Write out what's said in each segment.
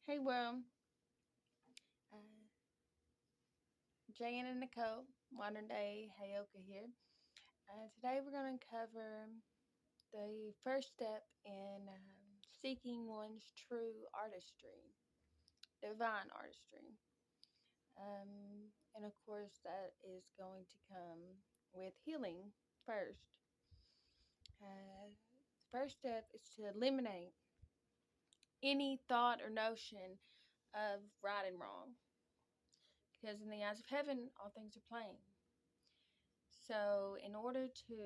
Hey, well, uh, Jan and Nicole, modern day Hayoka here. Today we're going to cover the first step in seeking one's true artistry, divine artistry. And of course, that is going to come with healing first. The first step is to eliminate any thought or notion of right and wrong, because in the eyes of heaven, all things are plain. So, in order to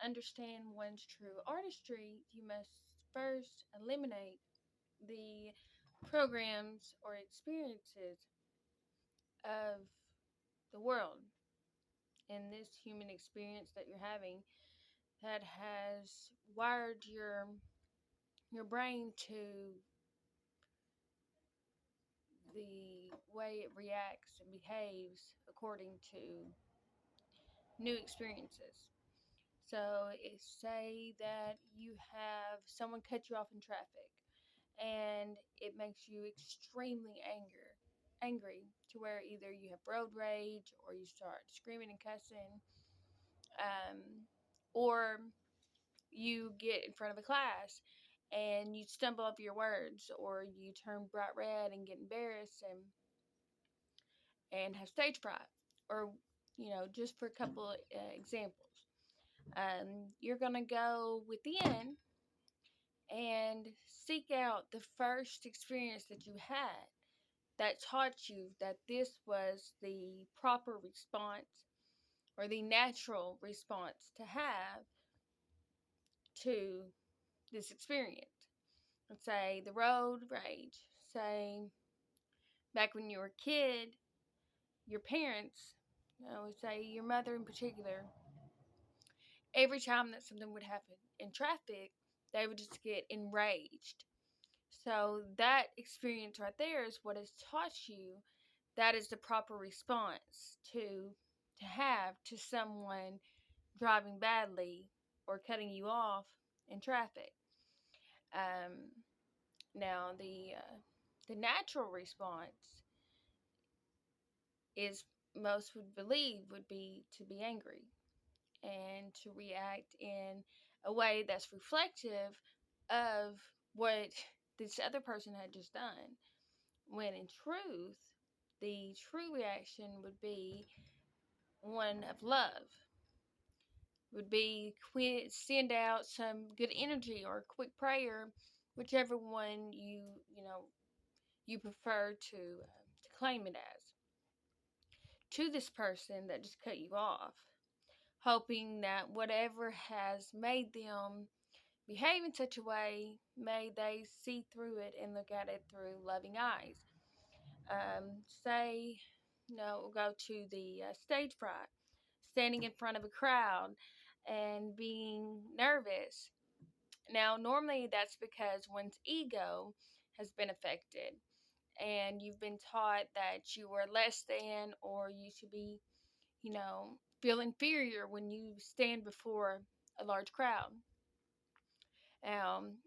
understand one's true artistry, you must first eliminate the programs or experiences of the world in this human experience that you're having that has wired your brain to the way it reacts and behaves according to new experiences. So, say that you have someone cut you off in traffic and it makes you extremely angry to where either you have road rage or you start screaming and cussing, um, or you get in front of a class and you stumble over your words, or you turn bright red and get embarrassed and have stage fright, or just for a couple of examples. You're going to go within and seek out the first experience that you had that taught you that this was the proper response or the natural response to have to this experience. Let's say the road rage. Say back when you were a kid, your parents, say your mother in particular, every time that something would happen in traffic, they would just get enraged. So that experience right there is what has taught you that is the proper response to have to someone driving badly or cutting you off in traffic. Um, Now the natural response is most would believe would be to be angry and to react in a way that's reflective of what this other person had just done. When in truth, the true reaction would be one of love, would be send out some good energy or a quick prayer, whichever one you prefer to claim it as, to this person that just cut you off, hoping that whatever has made them behave in such a way, may they see through it and look at it through loving eyes. Say, we'll go to the stage fright, standing in front of a crowd and being nervous. Now, normally that's because one's ego has been affected and you've been taught that you are less than, or you should be, feel inferior when you stand before a large crowd.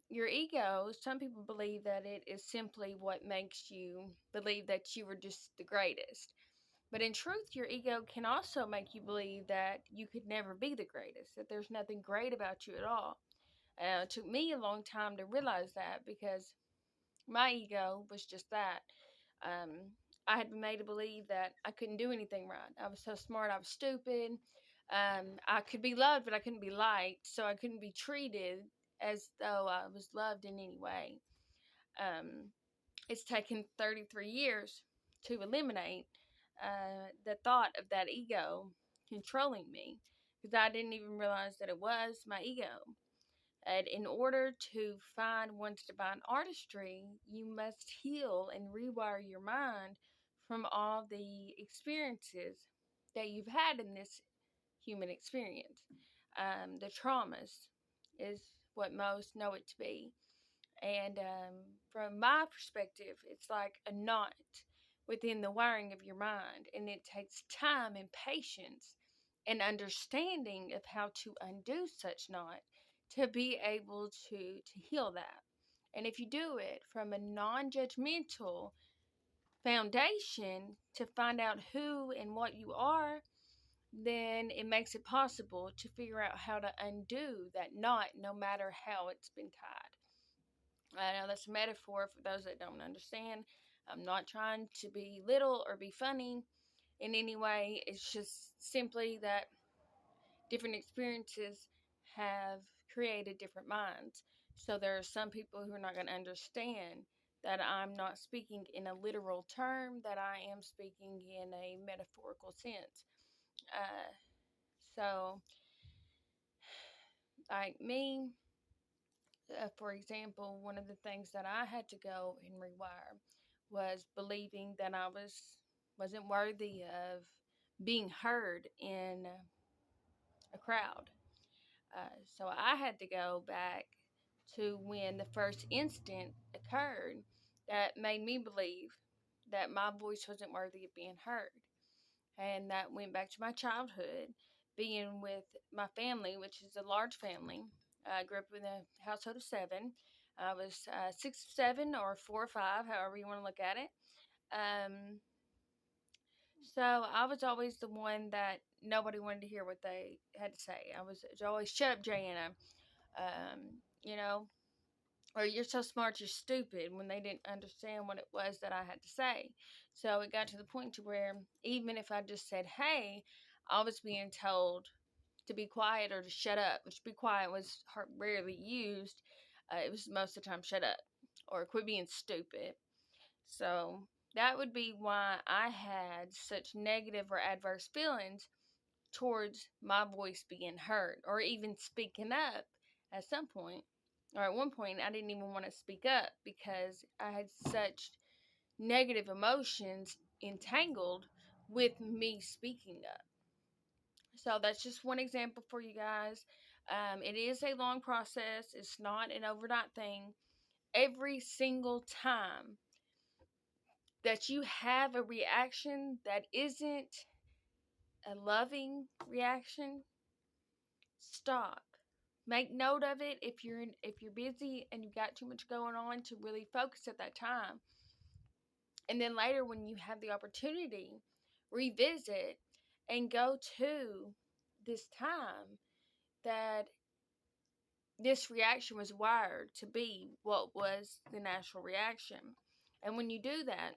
Your ego, some people believe that it is simply what makes you believe that you are just the greatest. But in truth, your ego can also make you believe that you could never be the greatest, that there's nothing great about you at all. It took me a long time to realize that, because my ego was just that. Um, I had been made to believe that I couldn't do anything right. I was so smart, I was stupid. I could be loved, but I couldn't be liked, so I couldn't be treated as though I was loved in any way. Um, it's taken 33 years to eliminate the thought of that ego controlling me, because I didn't even realize that it was my ego. And in order to find one's divine artistry, you must heal and rewire your mind from all the experiences that you've had in this human experience. The traumas is what most know it to be. And from my perspective, it's like a knot within the wiring of your mind, and it takes time and patience and understanding of how to undo such knot to be able to heal that And if you do it from a non judgmental foundation to find out who and what you are, then it makes it possible to figure out how to undo that knot no matter how it's been tied. I know that's a metaphor for those that don't understand. I'm not trying to be little or be funny in any way. It's just simply that different experiences have created different minds. So there are some people who are not going to understand that I'm not speaking in a literal term, that I am speaking in a metaphorical sense. Uh, so, like me, for example, one of the things that I had to go and rewire was believing that I wasn't worthy of being heard in a crowd. So I had to go back to when the first incident occurred that made me believe that my voice wasn't worthy of being heard. And that went back to my childhood, being with my family, which is a large family. I grew up in a household of seven. I was 6, 7, or 4 or 5, however you want to look at it. Um, so I was always the one that nobody wanted to hear what they had to say. I was always, shut up, Jana. Um, you know, or you're so smart, you're stupid, when they didn't understand what it was that I had to say. So it got to the point to where even if I just said, hey, I was being told to be quiet or to shut up, which be quiet was rarely used. It was most of the time shut up or quit being stupid. So that would be why I had such negative or adverse feelings towards my voice being heard or even speaking up at some point. Or at one point, I didn't even want to speak up because I had such negative emotions entangled with me speaking up. So that's just one example for you guys. It is a long process, it's not an overnight thing. Every single time that you have a reaction that isn't a loving reaction, stop. Make note of it if you're busy and you've got too much going on to really focus at that time. And then later when you have the opportunity, revisit and go to this time that this reaction was wired to be what was the natural reaction. And when you do that,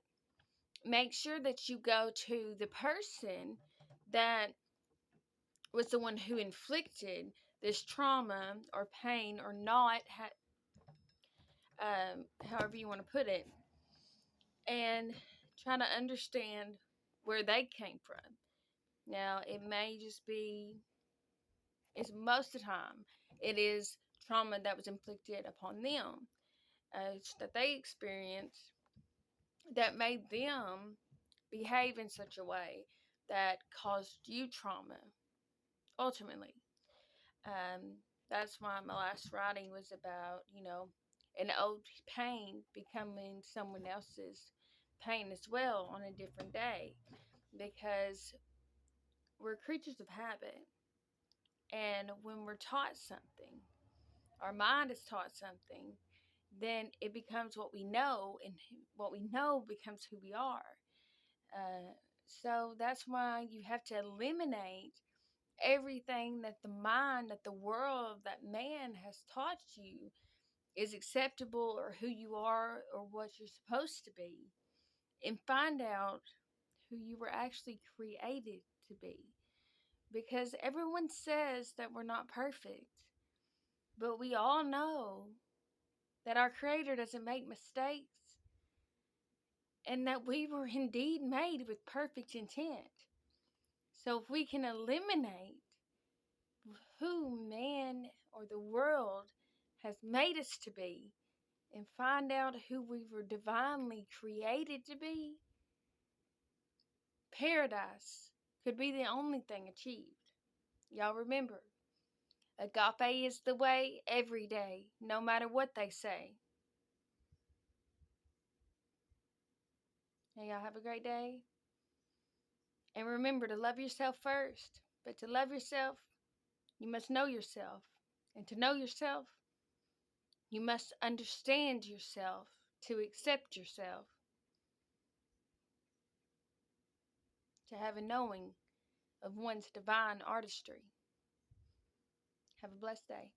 make sure that you go to the person that was the one who inflicted this trauma or pain or not, however you want to put it, and try to understand where they came from. Now, it may just be, it's most of the time, it is trauma that was inflicted upon them, that they experienced, that made them behave in such a way that caused you trauma, ultimately. Um, that's why my last writing was about, an old pain becoming someone else's pain as well on a different day. Because we're creatures of habit. And when we're taught something, our mind is taught something, then it becomes what we know, and what we know becomes who we are. So that's why you have to eliminate everything that the mind, that the world, that man has taught you is acceptable or who you are or what you're supposed to be, and find out who you were actually created to be. Because everyone says that we're not perfect, but we all know that our Creator doesn't make mistakes and that we were indeed made with perfect intent. So if we can eliminate who man or the world has made us to be and find out who we were divinely created to be, paradise could be the only thing achieved. Y'all remember, agape is the way every day, no matter what they say. Now, y'all have a great day. And remember to love yourself first. But to love yourself, you must know yourself. And to know yourself, You must understand yourself to accept yourself, to have a knowing of one's divine artistry. Have a blessed day.